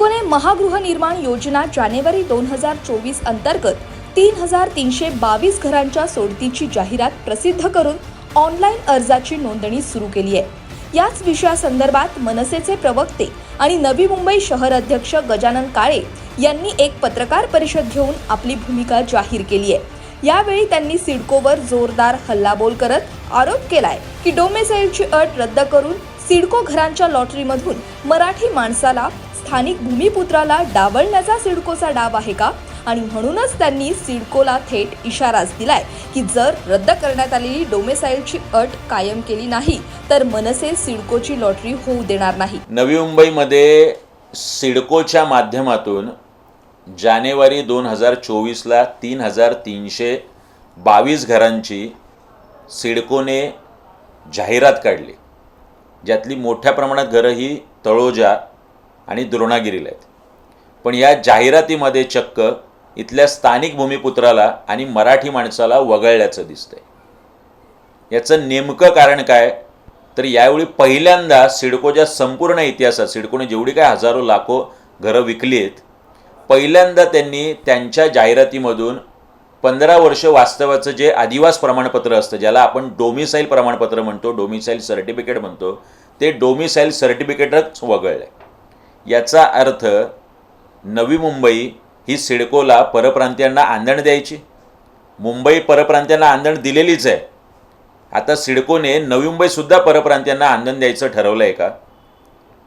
सिडकोने महागृहनिर्माण योजना जानेवारी 2024 अंतर्गत 3,322 घरांच्या सोडतीची जाहिरात प्रसिद्ध करून ऑनलाईन अर्जाची नोंदणी सुरू केली आहे। याच विषयासंदर्भात मनसेचे प्रवक्ते आणि नवी मुंबई शहर अध्यक्ष गजानन काळे यांनी एक पत्रकार परिषद घेऊन आपली भूमिका जाहीर केली आहे। यावेळी त्यांनी सिडकोवर जोरदार हल्लाबोल करत आरोप केलाय की डोमेसाइलची अट रद्द करून सिडको घरांच्या लॉटरीमधून मराठी माणसाला, स्थानिक भूमिपुत्राला डावलण्याचा सिडकोचा डाव आहे का? आणि म्हणूनच त्यांनी सिडकोला थेट इशाराच दिलाय की जर रद्द करण्यात आलेली डोमेसाइलची अट कायम केली नाही तर मनसे सिडकोची लॉटरी होऊ देणार नाही। नवी मुंबईमध्ये सिडकोच्या माध्यमातून जानेवारी 2024ला 3,322 घरांची सिडकोने जाहिरात काढली, ज्यातली मोठ्या प्रमाणात घरं ही तळोजा आणि द्रोणागिरीला आहेत। पण या जाहिरातीमध्ये चक्क इथल्या स्थानिक भूमिपुत्राला आणि मराठी माणसाला वगळल्याचं दिसतंय। याचं नेमकं कारण काय तर यावेळी पहिल्यांदा सिडकोच्या संपूर्ण इतिहासात सिडकोने जेवढी काय हजारो लाखो घरं विकली आहेत, पहिल्यांदा त्यांनी त्यांच्या जाहिरातीमधून 15 वर्ष वास्तव्याचं जे आदिवास प्रमाणपत्र असतं, ज्याला आपण डोमिसाईल प्रमाणपत्र म्हणतो, डोमिसाईल सर्टिफिकेट म्हणतो, ते डोमिसाईल सर्टिफिकेटच वगळलं। याचा अर्थ नवी मुंबई ही सिडकोला परप्रांतीयांना आंदण द्यायची। मुंबई परप्रांतीयांना आंदण दिलेलीच आहे, आता सिडकोने नवी मुंबईसुद्धा परप्रांतीयांना आंदण द्यायचं ठरवलं आहे का?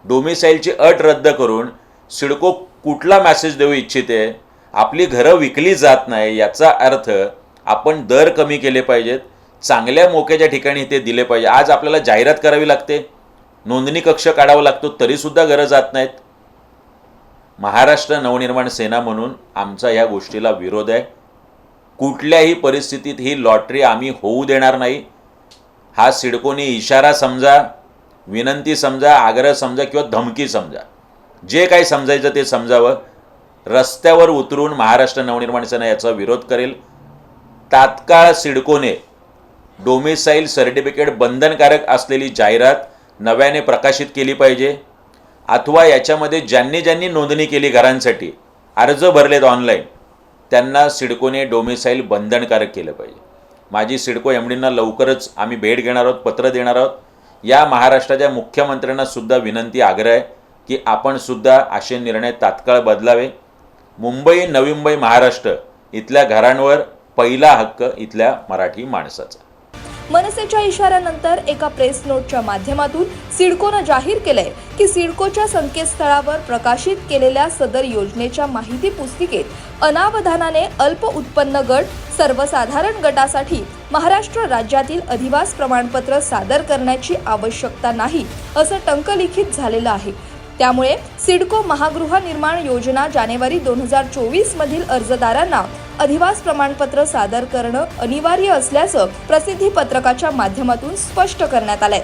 डोमिसाईलची अट रद्द करून सिडको कुठला मेसेज देऊ इच्छिते? आपली घरं विकली जात नाही याचा अर्थ आपण दर कमी केले पाहिजेत, चांगल्या मोक्याच्या ठिकाणी ते दिले पाहिजे। आज आपल्याला जाहिरात करावी लागते, नोंदणी कक्ष काढावा लागतो, तरीसुद्धा घरं जात नाहीत। महाराष्ट्र नवनिर्माण सेना म्हणून आमचा या गोष्टीला विरोध आहे। कुठल्याही परिस्थितीत ही लॉटरी आम्ही होऊ देणार नाही। हा सिडकोने इशारा समजा, विनंती समजा, आग्रह समजा किंवा धमकी समजा, जे काही समजायचं ते समजावं। रस्त्यावर उतरून महाराष्ट्र नवनिर्माण सेना याचा विरोध करेल। तात्काळ सिडकोने डोमिसाईल सर्टिफिकेट बंधनकारक असलेली जाहिरात नव्याने प्रकाशित केली पाहिजे, अथवा याच्यामध्ये ज्यांनी नोंदणी केली घरांसाठी, अर्ज भरलेत ऑनलाईन, त्यांना सिडकोने डोमिसाईल बंधनकारक केलं पाहिजे। माझी सिडको एमडींना लवकरच आम्ही भेट घेणार आहोत, पत्र देणार आहोत। या महाराष्ट्राच्या मुख्यमंत्र्यांना सुद्धा विनंती, आग्रह आहे की आपण सुद्धा असे निर्णय तात्काळ बदलावे। मुंबई, नवी मुंबई, महाराष्ट्र इथल्या घरांवर पहिला हक्क इथल्या मराठी माणसाचा। मनसेच्या इशाऱ्यानंतर एका प्रेस नोटच्या माध्यमातून सिडकोनं जाहीर केलंय की सिडकोच्या संकेतस्थळावर प्रकाशित केलेल्या सदर योजनेच्या माहिती पुस्तिकेत अनावधानाने अल्प उत्पन्न गट, सर्वसाधारण गटासाठी महाराष्ट्र राज्यातील अधिवास प्रमाणपत्र सादर करण्याची आवश्यकता नाही असं टंकलिखित झालेलं आहे। त्यामुळे सिडको महागृहनिर्माण योजना जानेवारी 2024 मधील अर्जदारांना अधिवास प्रमाणपत्र सादर करणं अनिवार्य असल्याचं प्रसिद्धी पत्रकाच्या माध्यमातून स्पष्ट करण्यात आलंय।